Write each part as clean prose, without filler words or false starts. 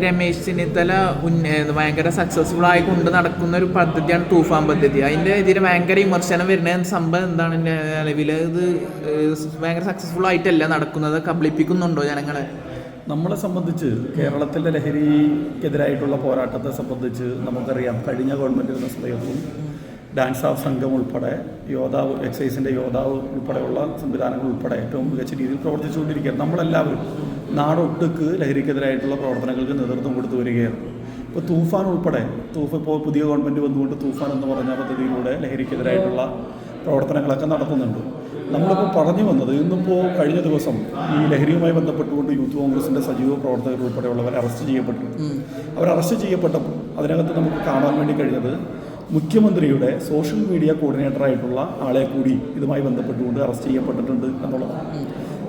രമേശ് ചെന്നിത്തല ഭയങ്കര സക്സസ്ഫുൾ ആയി കൊണ്ട് നടക്കുന്ന ഒരു പദ്ധതിയാണ് തൂഫാൻ പദ്ധതി. അതിൻ്റെ ഇതിൽ ഭയങ്കര വിമർശനം വരുന്ന സംഭവം എന്താണ് നിലവിൽ? ഇത് ഭയങ്കര സക്സസ്ഫുൾ ആയിട്ടല്ല നടക്കുന്നത്, കബളിപ്പിക്കുന്നുണ്ടോ ജനങ്ങളെ? നമ്മളെ സംബന്ധിച്ച് കേരളത്തിലെ ലഹരിക്കെതിരായിട്ടുള്ള പോരാട്ടത്തെ സംബന്ധിച്ച് നമുക്കറിയാം, കഴിഞ്ഞ ഗവൺമെൻറ് ഇരുന്ന സമയത്തും ഡാൻസ് ഓഫ് സംഘം ഉൾപ്പെടെ യോദ്ധാവ്, എക്സൈസിൻ്റെ യോദ്ധാവ് ഉൾപ്പെടെയുള്ള സംവിധാനങ്ങൾ ഉൾപ്പെടെ ഏറ്റവും മികച്ച രീതിയിൽ പ്രവർത്തിച്ചുകൊണ്ടിരിക്കുകയാണ്. നമ്മളെല്ലാവരും നാടൊട്ടുക്ക് ലഹരിക്കെതിരായിട്ടുള്ള പ്രവർത്തനങ്ങൾക്ക് നേതൃത്വം കൊടുത്തു വരികയാണ്. ഇപ്പോൾ തൂഫാൻ ഉൾപ്പെടെ, ഇപ്പോൾ പുതിയ ഗവൺമെൻറ് വന്നുകൊണ്ട് തൂഫാൻ എന്ന് പറഞ്ഞ പദ്ധതിയിലൂടെ ലഹരിക്കെതിരായിട്ടുള്ള പ്രവർത്തനങ്ങളൊക്കെ നടത്തുന്നുണ്ട്. നമ്മളിപ്പോൾ പറഞ്ഞു വന്നത്, ഇന്നിപ്പോൾ കഴിഞ്ഞ ദിവസം ഈ ലഹരിയുമായി ബന്ധപ്പെട്ടുകൊണ്ട് യൂത്ത് കോൺഗ്രസിൻ്റെ സജീവ പ്രവർത്തകർ ഉൾപ്പെടെയുള്ളവർ അറസ്റ്റ് ചെയ്യപ്പെട്ടിട്ടുണ്ട്. അവർ അറസ്റ്റ് ചെയ്യപ്പെട്ടപ്പോൾ അതിനകത്ത് നമുക്ക് കാണാൻ വേണ്ടി കഴിഞ്ഞത് മുഖ്യമന്ത്രിയുടെ സോഷ്യൽ മീഡിയ കോർഡിനേറ്ററായിട്ടുള്ള ആളെ കൂടി ഇതുമായി ബന്ധപ്പെട്ടുകൊണ്ട് അറസ്റ്റ് ചെയ്യപ്പെട്ടിട്ടുണ്ട് എന്നുള്ളതാണ്.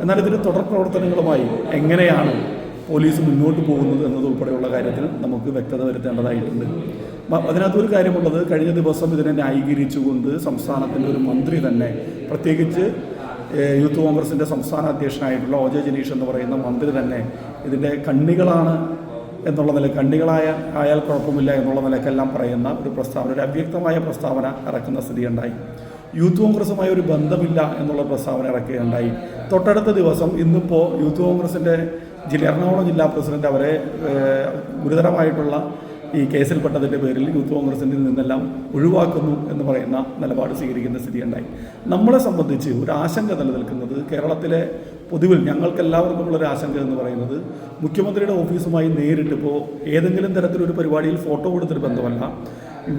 എന്നാൽ ഇതിന് തുടർ പ്രവർത്തനങ്ങളുമായി എങ്ങനെയാണ് പോലീസ് മുന്നോട്ട് പോകുന്നത് എന്നതുൾപ്പെടെയുള്ള കാര്യത്തിൽ നമുക്ക് വ്യക്തത വരുത്തേണ്ടതായിട്ടുണ്ട്. അതിനകത്തൊരു കാര്യമുള്ളത്, കഴിഞ്ഞ ദിവസം ഇതിനെ ന്യായീകരിച്ചുകൊണ്ട് സംസ്ഥാനത്തിൻ്റെ ഒരു മന്ത്രി തന്നെ, പ്രത്യേകിച്ച് യൂത്ത് കോൺഗ്രസിൻ്റെ സംസ്ഥാന അധ്യക്ഷനായിട്ടുള്ള ഒ ജെ ജനീഷ് എന്ന് പറയുന്ന മന്ത്രി തന്നെ ഇതിൻ്റെ കണ്ണികളാണ് എന്നുള്ള നിലയ്ക്ക്, കണ്ണികളായാൽ കുഴപ്പമില്ല എന്നുള്ള നിലയ്ക്കെല്ലാം പറയുന്ന ഒരു പ്രസ്താവന, ഒരു അവ്യക്തമായ പ്രസ്താവന ഇറക്കുന്ന സ്ഥിതിയുണ്ടായി. യൂത്ത് കോൺഗ്രസുമായി ഒരു ബന്ധമില്ല എന്നുള്ള പ്രസ്താവന ഇറക്കുകയുണ്ടായി. തൊട്ടടുത്ത ദിവസം ഇന്നിപ്പോൾ യൂത്ത് കോൺഗ്രസിൻ്റെ എറണാകുളം ജില്ലാ പ്രസിഡന്റ് അവരെ ഗുരുതരമായിട്ടുള്ള ഈ കേസിൽപ്പെട്ടതിൻ്റെ പേരിൽ യൂത്ത് കോൺഗ്രസിൻ്റെ നിന്നെല്ലാം ഒഴിവാക്കുന്നു എന്ന് പറയുന്ന നിലപാട് സ്വീകരിക്കുന്ന സ്ഥിതിയുണ്ടായി. നമ്മളെ സംബന്ധിച്ച് ഒരു ആശങ്ക നിലനിൽക്കുന്നത്, കേരളത്തിലെ പൊതുവിൽ ഞങ്ങൾക്കെല്ലാവർക്കുമുള്ളൊരു ആശങ്ക എന്ന് പറയുന്നത്, മുഖ്യമന്ത്രിയുടെ ഓഫീസുമായി നേരിട്ടിപ്പോൾ ഏതെങ്കിലും തരത്തിലൊരു പരിപാടിയിൽ ഫോട്ടോ കൊടുത്തൊരു ബന്ധമല്ല,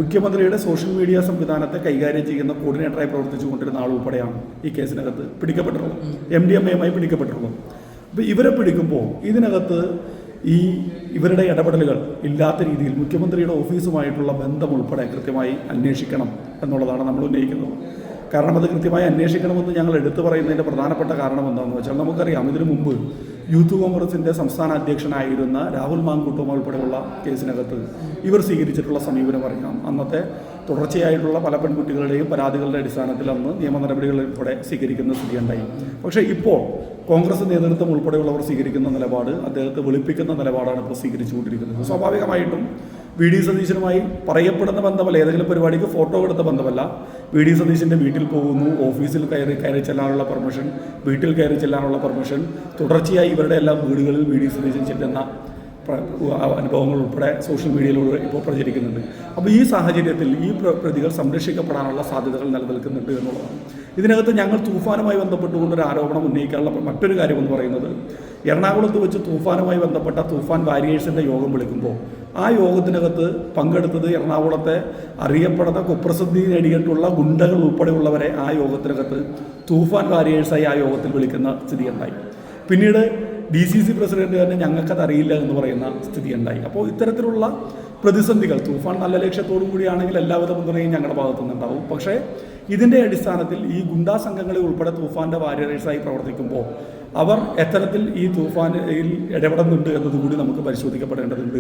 മുഖ്യമന്ത്രിയുടെ സോഷ്യൽ മീഡിയ സംവിധാനത്തെ കൈകാര്യം ചെയ്യുന്ന കോർഡിനേറ്ററായി പ്രവർത്തിച്ചു കൊണ്ടിരുന്ന ആൾ ഉൾപ്പെടെയാണ് ഈ കേസിനകത്ത് പിടിക്കപ്പെട്ടിട്ടുള്ളത്, MDMA പിടിക്കപ്പെട്ടിട്ടുള്ളത്. അപ്പോൾ ഇവരെ പിടിക്കുമ്പോൾ ഇതിനകത്ത് ഇവരുടെ ഇടപെടലുകൾ ഇല്ലാത്ത രീതിയിൽ മുഖ്യമന്ത്രിയുടെ ഓഫീസുമായിട്ടുള്ള ബന്ധം ഉൾപ്പെടെ കൃത്യമായി അന്വേഷിക്കണം എന്നുള്ളതാണ് നമ്മൾ ഉന്നയിക്കുന്നത്. കാരണം അത് കൃത്യമായി അന്വേഷിക്കണമെന്ന് ഞങ്ങൾ എടുത്തു പറയുന്നതിൻ്റെ പ്രധാനപ്പെട്ട കാരണം എന്താണെന്ന് വെച്ചാൽ, നമുക്കറിയാം ഇതിനു മുമ്പ് യൂത്ത് കോൺഗ്രസിൻ്റെ സംസ്ഥാന അധ്യക്ഷനായിരുന്ന രാഹുൽ മാങ്കൂട്ടം ഉൾപ്പെടെയുള്ള കേസിനകത്ത് ഇവർ സ്വീകരിച്ചിട്ടുള്ള സമീപനം അറിയാം. അന്നത്തെ തുടർച്ചയായിട്ടുള്ള പല പെൺകുട്ടികളുടെയും പരാതികളുടെ അടിസ്ഥാനത്തിൽ അന്ന് നിയമ നടപടികൾ ഉൾപ്പെടെ സ്വീകരിക്കുന്ന സ്ഥിതിയുണ്ടായി. പക്ഷേ ഇപ്പോൾ കോൺഗ്രസ് നേതൃത്വം ഉൾപ്പെടെയുള്ളവർ സ്വീകരിക്കുന്ന നിലപാട് അദ്ദേഹത്തെ വെളുപ്പിക്കുന്ന നിലപാടാണ് ഇപ്പോൾ സ്വീകരിച്ചുകൊണ്ടിരിക്കുന്നത്. സ്വാഭാവികമായിട്ടും വി ഡി സതീശനുമായി പറയപ്പെടുന്ന ബന്ധമല്ല, ഏതെങ്കിലും പരിപാടിക്ക് ഫോട്ടോ എടുത്ത ബന്ധമല്ല. വി ഡി സതീശൻ്റെ വീട്ടിൽ പോകുന്നു, ഓഫീസിൽ കയറി ചെല്ലാനുള്ള പെർമിഷൻ, വീട്ടിൽ കയറി ചെല്ലാനുള്ള പെർമിഷൻ, തുടർച്ചയായി ഇവരുടെ എല്ലാ വീടുകളിൽ വി ഡി സതീശൻ ചെല്ലുന്ന അനുഭവങ്ങൾ ഉൾപ്പെടെ സോഷ്യൽ മീഡിയയിലൂടെ ഇപ്പോൾ പ്രചരിക്കുന്നുണ്ട്. അപ്പോൾ ഈ സാഹചര്യത്തിൽ ഈ പ്രതികൾ സംരക്ഷിക്കപ്പെടാനുള്ള സാധ്യതകൾ നിലനിൽക്കുന്നുണ്ട് എന്നുള്ളതാണ്. ഇതിനകത്ത് ഞങ്ങൾ തൂഫാനുമായി ബന്ധപ്പെട്ടുകൊണ്ടൊരു ആരോപണം ഉന്നയിക്കാനുള്ള മറ്റൊരു കാര്യമെന്ന് പറയുന്നത്, എറണാകുളത്ത് വെച്ച് തൂഫാനുമായി ബന്ധപ്പെട്ട തൂഫാൻ വാരിയേഴ്സിൻ്റെ യോഗം വിളിക്കുമ്പോൾ ആ യോഗത്തിനകത്ത് പങ്കെടുത്തത് എറണാകുളത്തെ അറിയപ്പെടുന്ന കുപ്രസിദ്ധി നേടിയിട്ടുള്ള ഗുണ്ടകൾ ഉൾപ്പെടെയുള്ളവരെ ആ യോഗത്തിനകത്ത് തൂഫാൻ വാരിയേഴ്സായി ആ യോഗത്തിൽ വിളിക്കുന്ന സ്ഥിതിയുണ്ടായി. പിന്നീട് DCC പ്രസിഡന്റ് തന്നെ ഞങ്ങൾക്കത് അറിയില്ല എന്ന് പറയുന്ന സ്ഥിതിയുണ്ടായി. അപ്പോൾ ഇത്തരത്തിലുള്ള പ്രതിസന്ധികൾ, തൂഫാൻ നല്ല ലക്ഷ്യത്തോടു കൂടിയാണെങ്കിൽ എല്ലാവിധ പിന്തുണയും ഞങ്ങളുടെ ഭാഗത്തുനിന്നുണ്ടാവും. പക്ഷേ ഇതിൻ്റെ അടിസ്ഥാനത്തിൽ ഈ ഗുണ്ടാ സംഘങ്ങളെ ഉൾപ്പെടെ തൂഫാൻ്റെ വാരിയേഴ്സായി പ്രവർത്തിക്കുമ്പോൾ അവർ എത്തരത്തിൽ ഈ തൂഫാനിൽ ഇടപെടുന്നുണ്ട് എന്നതുകൂടി നമുക്ക് പരിശോധിക്കപ്പെടേണ്ടതുണ്ട്.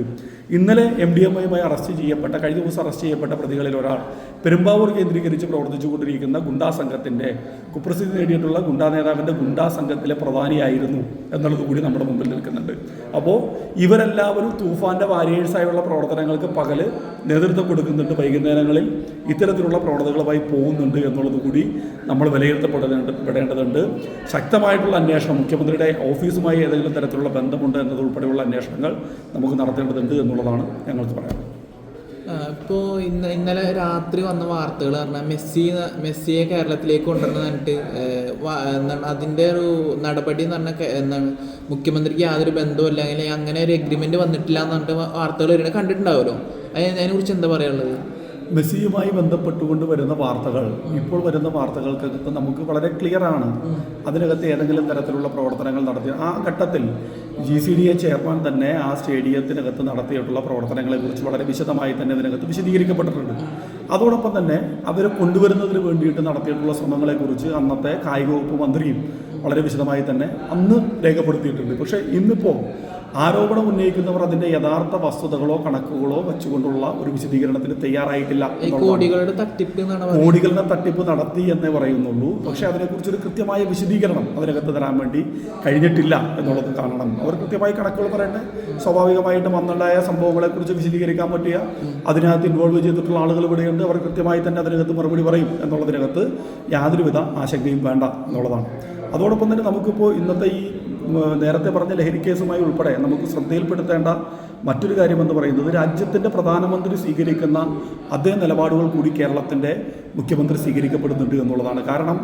ഇന്നലെ MDMA അറസ്റ്റ് ചെയ്യപ്പെട്ട, കഴിഞ്ഞ ദിവസം അറസ്റ്റ് ചെയ്യപ്പെട്ട പ്രതികളിൽ ഒരാൾ പെരുമ്പാവൂർ കേന്ദ്രീകരിച്ച് പ്രവർത്തിച്ചു കൊണ്ടിരിക്കുന്ന ഗുണ്ടാ സംഘത്തിൻ്റെ, കുപ്രസിദ്ധി നേടിയിട്ടുള്ള ഗുണ്ടാ നേതാവിൻ്റെ ഗുണ്ടാ സംഘത്തിലെ പ്രധാനിയായിരുന്നു എന്നുള്ളത് കൂടി നമ്മുടെ മുമ്പിൽ നിൽക്കുന്നുണ്ട്. അപ്പോൾ ഇവരെല്ലാവരും തൂഫാൻ്റെ വാരിയേഴ്സായുള്ള പ്രവർത്തനങ്ങൾക്ക് പകല് നേതൃത്വം കൊടുക്കുന്നുണ്ട്, വൈകുന്നേരങ്ങളിൽ ഇത്തരത്തിലുള്ള പ്രവണതകളുമായി പോകുന്നുണ്ട് എന്നുള്ളത് കൂടി നമ്മൾ വിലയിരുത്തപ്പെടേണ്ടതുണ്ട്. ശക്തമായിട്ടുള്ള അന്വേഷണം, മുഖ്യമന്ത്രിയുടെ ഓഫീസുമായി ഏതെങ്കിലും തരത്തിലുള്ള ബന്ധമുണ്ട് എന്നതുൾപ്പെടെയുള്ള അന്വേഷണങ്ങൾ നമുക്ക് നടത്തേണ്ടതുണ്ട് എന്നുള്ളതാണ് ഞങ്ങൾക്ക് പറയാനുള്ളത്. ഇപ്പോൾ ഇന്നലെ രാത്രി വന്ന വാർത്തകൾ പറഞ്ഞാൽ മെസ്സിയെ കേരളത്തിലേക്ക് കൊണ്ടുവന്ന് പറഞ്ഞിട്ട് എന്താണ് അതിൻ്റെ ഒരു നടപടി എന്ന് പറഞ്ഞാൽ എന്താണ്, മുഖ്യമന്ത്രിക്ക് യാതൊരു ബന്ധവുമില്ല, അങ്ങനെ ഒരു എഗ്രിമെൻറ്റ് വന്നിട്ടില്ല എന്ന് പറഞ്ഞിട്ട് വാർത്തകൾ വരുന്നത് കണ്ടിട്ടുണ്ടാവുമല്ലോ. അതിനെക്കുറിച്ച് എന്താ പറയാനുള്ളത്? മെസ്സിയുമായി ബന്ധപ്പെട്ടുകൊണ്ട് വരുന്ന വാർത്തകൾ, ഇപ്പോൾ വരുന്ന വാർത്തകൾക്കകത്ത് നമുക്ക് വളരെ ക്ലിയറാണ്. അതിനകത്ത് ഏതെങ്കിലും തരത്തിലുള്ള പ്രവർത്തനങ്ങൾ നടത്തി ആ ഘട്ടത്തിൽ GCDA ചെയർമാൻ തന്നെ ആ സ്റ്റേഡിയത്തിനകത്ത് നടത്തിയിട്ടുള്ള പ്രവർത്തനങ്ങളെക്കുറിച്ച് വളരെ വിശദമായി തന്നെ ഇതിനകത്ത് വിശദീകരിക്കപ്പെട്ടിട്ടുണ്ട്. അതോടൊപ്പം തന്നെ അവരെ കൊണ്ടുവരുന്നതിന് വേണ്ടിയിട്ട് നടത്തിയിട്ടുള്ള ശ്രമങ്ങളെക്കുറിച്ച് അന്നത്തെ കായിക വകുപ്പ് മന്ത്രിയും വളരെ വിശദമായി തന്നെ അന്ന് രേഖപ്പെടുത്തിയിട്ടുണ്ട്. പക്ഷേ ഇന്നിപ്പോൾ ആരോപണം ഉന്നയിക്കുന്നവർ അതിൻ്റെ യഥാർത്ഥ വസ്തുതകളോ കണക്കുകളോ വെച്ചുകൊണ്ടുള്ള ഒരു വിശദീകരണത്തിന് തയ്യാറായിട്ടില്ല. കോടികളുടെ തട്ടിപ്പ് നടത്തി എന്നേ പറയുന്നുള്ളൂ. പക്ഷേ അതിനെക്കുറിച്ചൊരു കൃത്യമായ വിശദീകരണം അതിനകത്ത് തരാൻ വേണ്ടി കഴിഞ്ഞിട്ടില്ല എന്നുള്ളത് കാണണം. അവർ കൃത്യമായി കണക്കുകൾ പറയട്ടെ. സ്വാഭാവികമായിട്ടും അന്നുണ്ടായ സംഭവങ്ങളെക്കുറിച്ച് വിശദീകരിക്കാൻ പറ്റിയ അതിനകത്ത് ഇൻവോൾവ് ചെയ്തിട്ടുള്ള ആളുകൾ ഇവിടെയുണ്ട്. അവർ കൃത്യമായി തന്നെ അതിനകത്ത് മറുപടി പറയും എന്നുള്ളതിനകത്ത് യാതൊരുവിധ ആശങ്കയും വേണ്ട എന്നുള്ളതാണ്. അതോടൊപ്പം തന്നെ നമുക്കിപ്പോൾ ഇന്നത്തെ ഈ നേരത്തെ പറഞ്ഞ ലഹരി കേസുമായി ഉൾപ്പെടെ നമുക്ക് ശ്രദ്ധയിൽപ്പെടുത്തേണ്ട മറ്റൊരു കാര്യമെന്ന് പറയുന്നത് രാജ്യത്തിൻ്റെ പ്രധാനമന്ത്രി സ്വീകരിക്കുന്ന അതേ നിലപാടുകൾ കൂടി കേരളത്തിൻ്റെ മുഖ്യമന്ത്രി സ്വീകരിക്കപ്പെടുന്നുണ്ട് എന്നുള്ളതാണ്. കാരണം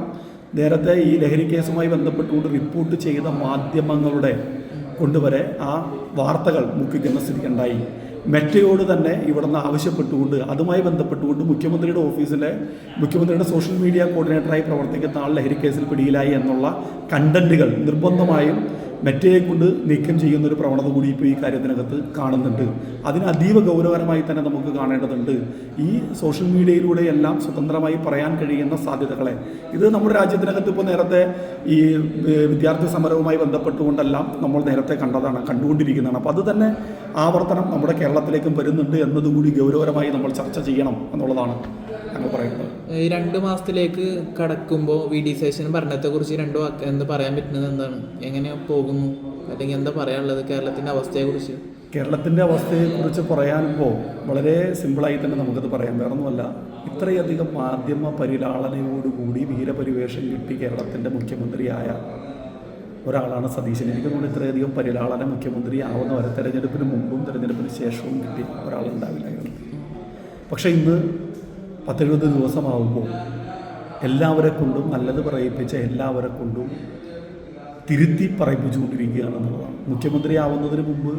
നേരത്തെ ഈ ലഹരി കേസുമായി ബന്ധപ്പെട്ടുകൊണ്ട് റിപ്പോർട്ട് ചെയ്ത മാധ്യമങ്ങളുടെ കൊണ്ടുവരെ ആ വാർത്തകൾ മുക്കിക്കുന്ന സ്ഥിതിയുണ്ടായി. മെറ്റയോട് തന്നെ ഇവിടുന്ന് ആവശ്യപ്പെട്ടുകൊണ്ട് അതുമായി ബന്ധപ്പെട്ടുകൊണ്ട് മുഖ്യമന്ത്രിയുടെ സോഷ്യൽ മീഡിയ കോർഡിനേറ്ററായി പ്രവർത്തിക്കുന്ന ആൾ ലഹരി കേസിൽ പിടിയിലായി എന്നുള്ള കണ്ടന്റുകൾ നിർബന്ധമായും മെറ്റയെ കൊണ്ട് നീക്കം ചെയ്യുന്നൊരു പ്രവണത കൂടി ഇപ്പോൾ ഈ കാര്യത്തിനകത്ത് കാണുന്നുണ്ട്. അതിന് അതീവ ഗൗരവകരമായി തന്നെ നമുക്ക് കാണേണ്ടതുണ്ട്. ഈ സോഷ്യൽ മീഡിയയിലൂടെയെല്ലാം സ്വതന്ത്രമായി പറയാൻ കഴിയുന്ന സാധ്യതകളെ ഇത് നമ്മുടെ രാജ്യത്തിനകത്ത് ഇപ്പോൾ നേരത്തെ ഈ വിദ്യാർത്ഥി സമരവുമായി ബന്ധപ്പെട്ടുകൊണ്ടെല്ലാം നമ്മൾ നേരത്തെ കണ്ടുകൊണ്ടിരിക്കുന്നതാണ്. അപ്പോൾ അത് തന്നെ ആവർത്തനം നമ്മുടെ കേരളത്തിലേക്കും വരുന്നുണ്ട് എന്നതുകൂടി ഗൗരവകരമായി നമ്മൾ ചർച്ച ചെയ്യണം എന്നുള്ളതാണ് ഞങ്ങൾ പറയുന്നത്. ഈ 2 മാസത്തിലേക്ക് കടക്കുമ്പോൾ വി.ഡി. സതീശൻ ഭരണത്തെക്കുറിച്ച് 2 വാക്ക് എന്ന് പറയാൻ പറ്റുന്നത് എന്താണ്? എങ്ങനെ പോകുന്നു, അല്ലെങ്കിൽ എന്താ പറയാനുള്ളത് കേരളത്തിൻ്റെ അവസ്ഥയെക്കുറിച്ച്? കേരളത്തിൻ്റെ അവസ്ഥയെക്കുറിച്ച് പറയാനുമ്പോൾ വളരെ സിമ്പിളായി തന്നെ നമുക്കത് പറയാം. വേറൊന്നുമല്ല, ഇത്രയധികം മാധ്യമ പരിലാളനയോടുകൂടി വീരപരിവേഷം കിട്ടി കേരളത്തിൻ്റെ മുഖ്യമന്ത്രിയായ ഒരാളാണ് സതീശൻ. എനിക്ക് തോന്നുന്നു ഇത്രയധികം പരിലാളന മുഖ്യമന്ത്രി ആവുന്നവരെ തെരഞ്ഞെടുപ്പിന് മുമ്പും തെരഞ്ഞെടുപ്പിന് ശേഷവും കിട്ടി ഒരാളുണ്ടാവില്ലായിരുന്നു. പക്ഷേ ഇന്ന് 10-20 ദിവസമാകുമ്പോൾ എല്ലാവരെ കൊണ്ടും നല്ലത് പറയിപ്പിച്ച എല്ലാവരെ കൊണ്ടും തിരുത്തി പറയിപ്പിച്ചുകൊണ്ടിരിക്കുകയാണ് എന്നുള്ളതാണ്. മുഖ്യമന്ത്രി ആവുന്നതിന് മുമ്പ്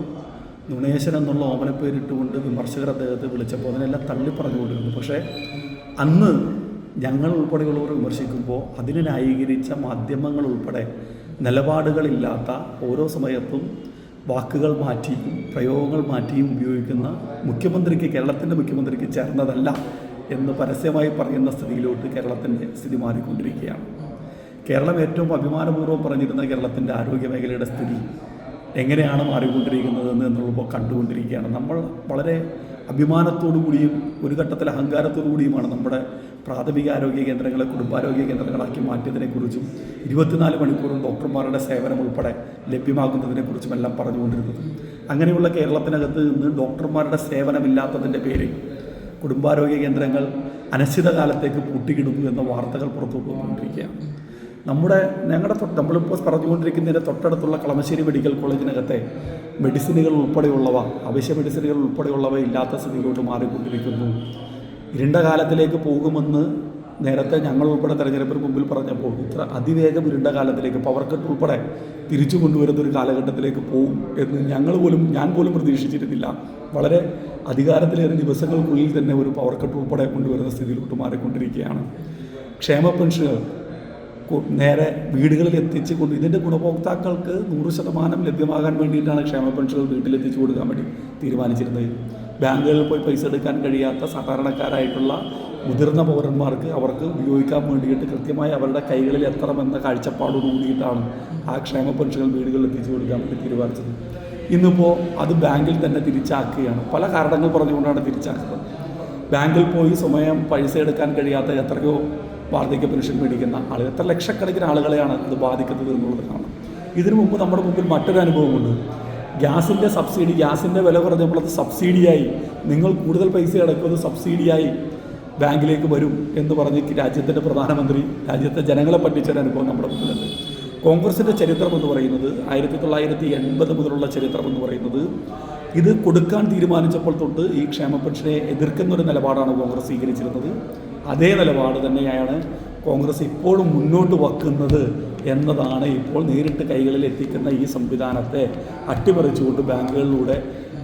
നുണേശൻ എന്നുള്ള ഓമനപ്പേരിട്ടുകൊണ്ട് വിമർശകർ അദ്ദേഹത്തെ വിളിച്ചപ്പോൾ അതിനെല്ലാം തള്ളി പറഞ്ഞുകൊണ്ടിരുന്നു. പക്ഷേ അന്ന് ഞങ്ങൾ ഉൾപ്പെടെയുള്ളവർ വിമർശിക്കുമ്പോൾ അതിനെ ന്യായീകരിച്ച മാധ്യമങ്ങൾ ഉൾപ്പെടെ നിലപാടുകളില്ലാത്ത ഓരോ സമയത്തും വാക്കുകൾ മാറ്റിയും പ്രയോഗങ്ങൾ മാറ്റിയും ഉപയോഗിക്കുന്ന കേരളത്തിൻ്റെ മുഖ്യമന്ത്രിക്ക് ചേർന്നതല്ല എന്ന് പരസ്യമായി പറയുന്ന സ്ഥിതിയിലോട്ട് കേരളത്തിൻ്റെ സ്ഥിതി മാറിക്കൊണ്ടിരിക്കുകയാണ്. കേരളം ഏറ്റവും അഭിമാനപൂർവ്വം പറഞ്ഞിരുന്ന കേരളത്തിൻ്റെ ആരോഗ്യ മേഖലയുടെ സ്ഥിതി എങ്ങനെയാണ് മാറിക്കൊണ്ടിരിക്കുന്നതെന്ന് എന്നുള്ളപ്പോൾ കണ്ടുകൊണ്ടിരിക്കുകയാണ്. നമ്മൾ വളരെ അഭിമാനത്തോടു കൂടിയും ഒരു ഘട്ടത്തിൽ അഹങ്കാരത്തോടു കൂടിയുമാണ് നമ്മുടെ പ്രാഥമിക ആരോഗ്യ കേന്ദ്രങ്ങളെ കുടുംബാരോഗ്യ കേന്ദ്രങ്ങളാക്കി മാറ്റിയതിനെക്കുറിച്ചും 24 മണിക്കൂറും ഡോക്ടർമാരുടെ സേവനം ഉൾപ്പെടെ ലഭ്യമാകുന്നതിനെക്കുറിച്ചും എല്ലാം പറഞ്ഞുകൊണ്ടിരുന്നത്. അങ്ങനെയുള്ള കേരളത്തിനകത്ത് നിന്ന് ഡോക്ടർമാരുടെ സേവനമില്ലാത്തതിൻ്റെ പേരിൽ കുടുംബാരോഗ്യ കേന്ദ്രങ്ങൾ അനിശ്ചിതകാലത്തേക്ക് പൂട്ടിയിടുന്നു എന്ന വാർത്തകൾ പുറത്തോട്ട് വന്നുകൊണ്ടിരിക്കുകയാണ്. നമ്മളിപ്പോൾ പറഞ്ഞുകൊണ്ടിരിക്കുന്നതിൻ്റെ തൊട്ടടുത്തുള്ള കളമശ്ശേരി മെഡിക്കൽ കോളേജിനകത്തെ മെഡിസിനുകൾ ഉൾപ്പെടെയുള്ളവ, അവശ്യ മെഡിസിനുകൾ ഉൾപ്പെടെയുള്ളവ ഇല്ലാത്ത സ്ഥിതിയിലോട്ട് മാറിക്കൊണ്ടിരിക്കുന്നു. ഇരുണ്ട കാലത്തിലേക്ക് പോകുമെന്ന് നേരത്തെ ഞങ്ങൾ ഉൾപ്പെടെ തെരഞ്ഞെടുപ്പിന് മുമ്പിൽ പറഞ്ഞപ്പോൾ ഇത്ര അതിവേഗം ഇരുണ്ട കാലത്തിലേക്ക് പവർ കട്ട് ഉൾപ്പെടെ തിരിച്ചു കൊണ്ടുവരുന്നൊരു കാലഘട്ടത്തിലേക്ക് പോകും എന്ന് ഞാൻ പോലും പ്രതീക്ഷിച്ചിരുന്നില്ല. വളരെ അധികാരത്തിലേറെ ദിവസങ്ങൾക്കുള്ളിൽ തന്നെ ഒരു പവർ കട്ട് ഉൾപ്പെടെ കൊണ്ടുവരുന്ന സ്ഥിതിയിലോട്ട് മാറിക്കൊണ്ടിരിക്കുകയാണ്. ക്ഷേമ പെൻഷനുകൾ നേരെ വീടുകളിൽ എത്തിച്ച് ഇതിൻ്റെ ഗുണഭോക്താക്കൾക്ക് 100% ലഭ്യമാകാൻ വേണ്ടിയിട്ടാണ് ക്ഷേമ പെൻഷനുകൾ വീട്ടിലെത്തിച്ചു കൊടുക്കാൻ വേണ്ടി തീരുമാനിച്ചിരുന്നത്. ബാങ്കുകളിൽ പോയി പൈസ എടുക്കാൻ കഴിയാത്ത സാധാരണക്കാരായിട്ടുള്ള മുതിർന്ന പൗരന്മാർക്ക് അവർക്ക് ഉപയോഗിക്കാൻ വേണ്ടിയിട്ട് കൃത്യമായി അവരുടെ കൈകളിൽ എത്തണമെന്ന കാഴ്ചപ്പാടോട് കൂടിയിട്ടാണ് ആ ക്ഷേമ പെൻഷനുകൾ വീടുകളിൽ എത്തിച്ചു കൊടുക്കാൻ വേണ്ടി തീരുമാനിച്ചത്. ഇന്നിപ്പോൾ അത് ബാങ്കിൽ തന്നെ തിരിച്ചാക്കുകയാണ്. പല കാരണങ്ങൾ പറഞ്ഞുകൊണ്ടാണ് തിരിച്ചാക്കുന്നത്. ബാങ്കിൽ പോയി സ്വയം പൈസ എടുക്കാൻ കഴിയാത്ത എത്രയോ വാർദ്ധക്യ പെൻഷൻ മേടിക്കുന്ന ആളുകൾ, എത്ര ലക്ഷക്കണക്കിന് ആളുകളെയാണ് അത് ബാധിക്കുന്നത് എന്നുള്ളത് കാണാം. ഇതിനു മുമ്പ് നമ്മുടെ മുമ്പിൽ മറ്റൊരു അനുഭവമുണ്ട്. ഗ്യാസിൻ്റെ വില കുറഞ്ഞപ്പോൾ അത് സബ്സിഡിയായി, നിങ്ങൾ കൂടുതൽ പൈസ അടക്കുന്നത് സബ്സിഡിയായി ബാങ്കിലേക്ക് വരും എന്ന് പറഞ്ഞ് രാജ്യത്തിൻ്റെ പ്രധാനമന്ത്രി രാജ്യത്തെ ജനങ്ങളെ പറ്റിച്ചൊരു അനുഭവം നമ്മുടെ മുമ്പിലുണ്ട്. കോൺഗ്രസിൻ്റെ ചരിത്രം എന്ന് പറയുന്നത് 1980 മുതലുള്ള ചരിത്രം എന്ന് പറയുന്നത് ഇത് കൊടുക്കാൻ തീരുമാനിച്ചപ്പോൾ തൊട്ട് ഈ ക്ഷേമ പെൻഷനെ എതിർക്കുന്നൊരു നിലപാടാണ് കോൺഗ്രസ് സ്വീകരിച്ചിരുന്നത്. അതേ നിലപാട് തന്നെയാണ് കോൺഗ്രസ് ഇപ്പോഴും മുന്നോട്ട് വയ്ക്കുന്നത് എന്നതാണ് ഇപ്പോൾ നേരിട്ട് കൈകളിൽ എത്തിക്കുന്ന ഈ സംവിധാനത്തെ അട്ടിമറിച്ചുകൊണ്ട് ബാങ്കുകളിലൂടെ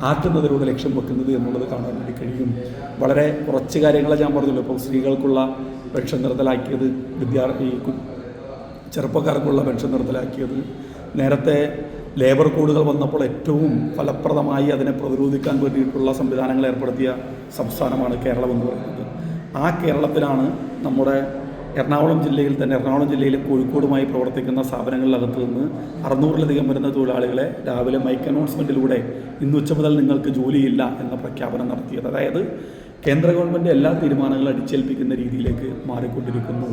ആക്കുന്നതിലൂടെ ലക്ഷ്യം വെക്കുന്നത് എന്നുള്ളത് കാണാൻ വേണ്ടി കഴിയും. വളരെ കുറച്ച് കാര്യങ്ങളെ ഞാൻ പറഞ്ഞല്ലോ. ഇപ്പോൾ സ്ത്രീകൾക്കുള്ള പെൻഷൻ നിർത്തലാക്കിയത്, ചെറുപ്പക്കാർക്കുള്ള പെൻഷൻ നിർത്തലാക്കിയത്, നേരത്തെ ലേബർ കോഡുകൾ വന്നപ്പോൾ ഏറ്റവും ഫലപ്രദമായി അതിനെ പ്രതിരോധിക്കാൻ വേണ്ടിയിട്ടുള്ള സംവിധാനങ്ങൾ ഏർപ്പെടുത്തിയ സംസ്ഥാനമാണ് കേരളം എന്ന് പറയുന്നത്. ആ കേരളത്തിലാണ് നമ്മുടെ എറണാകുളം ജില്ലയിലും കോഴിക്കോടുമായി പ്രവർത്തിക്കുന്ന സ്ഥാപനങ്ങളിലകത്ത് നിന്ന് 600-ലധികം വരുന്ന തൊഴിലാളികളെ രാവിലെ മൈക്ക് അനൗൺസ്മെൻറ്റിലൂടെ ഇന്ന് ഉച്ച മുതൽ നിങ്ങൾക്ക് ജോലിയില്ല എന്ന പ്രഖ്യാപനം നടത്തിയത്. അതായത് കേന്ദ്ര ഗവൺമെൻറ് എല്ലാ തീരുമാനങ്ങളും അടിച്ചേൽപ്പിക്കുന്ന രീതിയിലേക്ക് മാറിക്കൊണ്ടിരിക്കുന്നു.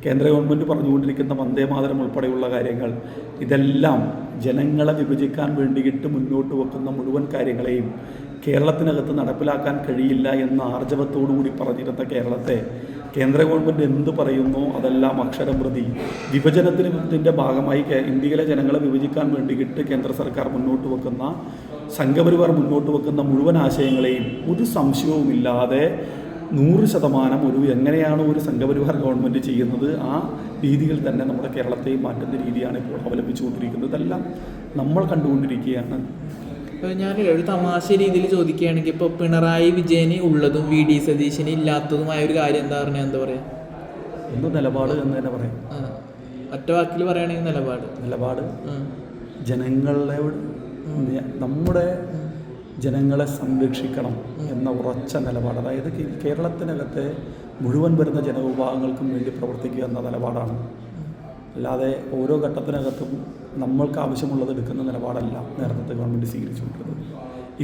കേന്ദ്ര ഗവൺമെൻറ് പറഞ്ഞുകൊണ്ടിരിക്കുന്ന വന്ദേമാതരം ഉൾപ്പെടെയുള്ള കാര്യങ്ങൾ, ഇതെല്ലാം ജനങ്ങളെ വിഭജിക്കാൻ വേണ്ടിയിട്ട് മുന്നോട്ട് വെക്കുന്ന മുഴുവൻ കാര്യങ്ങളെയും കേരളത്തിനകത്ത് നടപ്പിലാക്കാൻ കഴിയില്ല എന്ന ആർജവത്തോടുകൂടി പറഞ്ഞിരുന്ന കേരളത്തെ കേന്ദ്ര ഗവൺമെൻറ് എന്ത് പറയുന്നോ അതെല്ലാം അക്ഷരം പ്രതി വിഭജനത്തിൻ്റെ ഭാഗമായി ഇന്ത്യയിലെ ജനങ്ങളെ വിഭജിക്കാൻ വേണ്ടിയിട്ട് കേന്ദ്ര സർക്കാർ മുന്നോട്ട് വെക്കുന്ന, സംഘപരിവാർ മുന്നോട്ട് വെക്കുന്ന മുഴുവൻ ആശയങ്ങളെയും ഒരു സംശയവുമില്ലാതെ 100% എങ്ങനെയാണ് ഒരു സംഘപരിവാർ ഗവൺമെൻറ് ചെയ്യുന്നത് ആ രീതിയിൽ തന്നെ നമ്മുടെ കേരളത്തെയും മാറ്റുന്ന രീതിയാണ് ഇപ്പോൾ അവലംബിച്ചുകൊണ്ടിരിക്കുന്നത്. ഇതെല്ലാം നമ്മൾ കണ്ടുകൊണ്ടിരിക്കുകയാണ്. ഇപ്പോൾ ഞാനൊരു ഒരു തമാശ രീതിയിൽ ചോദിക്കുകയാണെങ്കിൽ ഇപ്പോൾ പിണറായി വിജയന് ഉള്ളതും വി ഡി സതീശന് ഇല്ലാത്തതുമായ ഒരു കാര്യം എന്താ പറഞ്ഞാൽ എന്താ പറയുക? നിലപാട് എന്ന് തന്നെ പറയാം. ഒറ്റ വാക്കിൽ പറയുകയാണെങ്കിൽ നിലപാട് ജനങ്ങളെ നമ്മുടെ ജനങ്ങളെ സംരക്ഷിക്കണം എന്ന ഉറച്ച നിലപാട്. അതായത് കേരളത്തിനകത്തെ മുഴുവൻ വരുന്ന ജനവിഭാഗങ്ങൾക്കും വേണ്ടി പ്രവർത്തിക്കുക എന്ന നിലപാടാണ്. അല്ലാതെ ഓരോ ഘട്ടത്തിനകത്തും നമ്മൾക്ക് ആവശ്യമുള്ളത് എടുക്കുന്ന നിലപാടല്ല നേരത്തെ ഗവൺമെൻറ് സ്വീകരിച്ചുകൊണ്ടിരുന്നത്.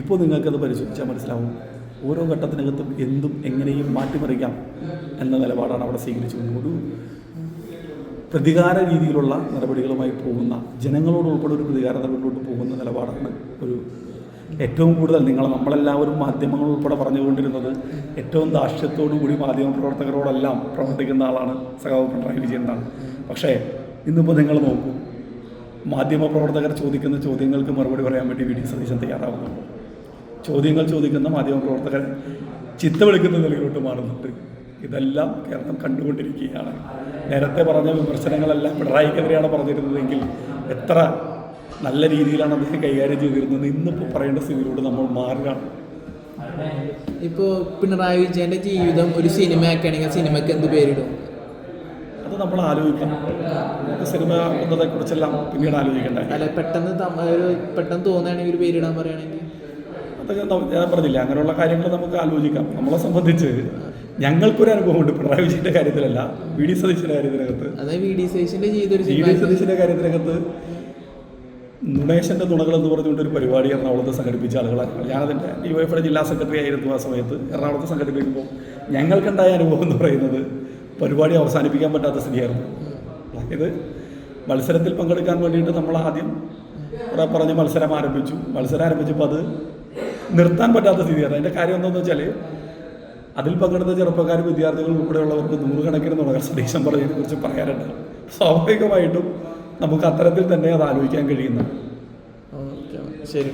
ഇപ്പോൾ നിങ്ങൾക്കത് പരിശോധിച്ചാൽ മനസ്സിലാവും. ഓരോ ഘട്ടത്തിനകത്തും എന്തും എങ്ങനെയും മാറ്റിമറിക്കാം എന്ന നിലപാടാണ് അവിടെ സ്വീകരിച്ചുകൊണ്ടിരുന്നത്. ഒരു പ്രതികാര രീതിയിലുള്ള നടപടികളുമായി പോകുന്ന, ജനങ്ങളോട് ഉൾപ്പെടെ ഒരു പ്രതികാര നടപടിയിലോട്ട് പോകുന്ന നിലപാടാണ് ഒരു ഏറ്റവും കൂടുതൽ നമ്മളെല്ലാവരും മാധ്യമങ്ങൾ ഉൾപ്പെടെ പറഞ്ഞുകൊണ്ടിരുന്നത് ഏറ്റവും ധാർഷ്ട്യത്തോടു കൂടി മാധ്യമപ്രവർത്തകരോടെല്ലാം പ്രവർത്തിക്കുന്ന ആളാണ് സഖാവ് പിണറായി വിജയൻ എന്നാണ്. പക്ഷേ ഇന്നിപ്പോൾ നിങ്ങൾ നോക്കൂ, മാധ്യമപ്രവർത്തകർ ചോദിക്കുന്ന ചോദ്യങ്ങൾക്ക് മറുപടി പറയാൻ വേണ്ടി വി ഡി സതീശൻ തയ്യാറാവുന്നുണ്ട്. ചോദ്യങ്ങൾ ചോദിക്കുന്ന മാധ്യമപ്രവർത്തകരെ ചിത്ത വിളിക്കുന്ന നിലയിലോട്ട് മാറുന്നുണ്ട്. ഇതെല്ലാം കേരളം കണ്ടുകൊണ്ടിരിക്കുകയാണ്. നേരത്തെ പറഞ്ഞ വിമർശനങ്ങളെല്ലാം പിണറായിക്കെതിരെയാണ് പറഞ്ഞിരുന്നതെങ്കിൽ എത്ര നല്ല രീതിയിലാണ് അദ്ദേഹം കൈകാര്യം ചെയ്തിരുന്നത്. ഇന്നിപ്പോൾ പറയേണ്ട സ്ഥിതിയിലൂടെ നമ്മൾ മാറുകയാണ്. ഇപ്പോൾ പിണറായി വിജയൻ്റെ ജീവിതം ഒരു സിനിമയാക്കുകയാണെങ്കിൽ സിനിമയ്ക്ക് എന്ത് പേരിടും? അത് നമ്മൾ ആലോചിക്കണം. സിനിമ എന്നതിനെക്കുറിച്ചെല്ലാം പിന്നീട് ആലോചിക്കേണ്ട. അല്ല, പെട്ടെന്ന് തോന്നുകയാണെങ്കിൽ ഒരു പേരിടാൻ പറയുകയാണെങ്കിൽ അതൊക്കെ ഞാൻ പറഞ്ഞില്ല, അങ്ങനെയുള്ള കാര്യങ്ങൾ നമുക്ക് ആലോചിക്കാം. നമ്മളെ സംബന്ധിച്ച് ഞങ്ങൾക്കൊരു അനുഭവമുണ്ട് പിണറായി വിജയൻ്റെ കാര്യത്തിലല്ല, വി ഡി സതീശൻ്റെ കാര്യത്തിനകത്ത്. അതായത് വി ഡി സതീശൻ്റെ കാര്യത്തിനകത്ത് നുണേശൻ്റെ നുണകൾ എന്ന് പറഞ്ഞുകൊണ്ട് ഒരു പരിപാടി എറണാകുളത്ത് സംഘടിപ്പിച്ച ആളുകളാണ്. ഞാനതിൻ്റെ യുഎഫിയുടെ ജില്ലാ സെക്രട്ടറി ആയിരുന്നു ആ സമയത്ത്. എറണാകുളത്ത് സംഘടിപ്പിക്കുമ്പോൾ ഞങ്ങൾക്കുണ്ടായ അനുഭവം എന്ന് പറയുന്നത് പരിപാടി അവസാനിപ്പിക്കാൻ പറ്റാത്ത സ്ഥിതിയായിരുന്നു. അതായത് മത്സരത്തിൽ പങ്കെടുക്കാൻ വേണ്ടിയിട്ട് നമ്മൾ ആദ്യം ഇവിടെ പറഞ്ഞ് മത്സരം ആരംഭിച്ചപ്പോൾ അത് നിർത്താൻ പറ്റാത്ത സ്ഥിതിയാണ്. അതിൻ്റെ കാര്യം എന്താണെന്ന് വെച്ചാൽ അതിൽ പങ്കെടുത്ത ചെറുപ്പക്കാർ, വിദ്യാർത്ഥികൾ ഉൾപ്പെടെയുള്ളവർക്ക് 100 കണക്കിന് നുണകൾ സതീശൻ പറഞ്ഞതിനെക്കുറിച്ച് പറയാറുണ്ട്. സ്വാഭാവികമായിട്ടും നമുക്ക് അത്തരത്തിൽ തന്നെ അത് ആലോചിക്കാൻ കഴിയുന്നു. ശരി.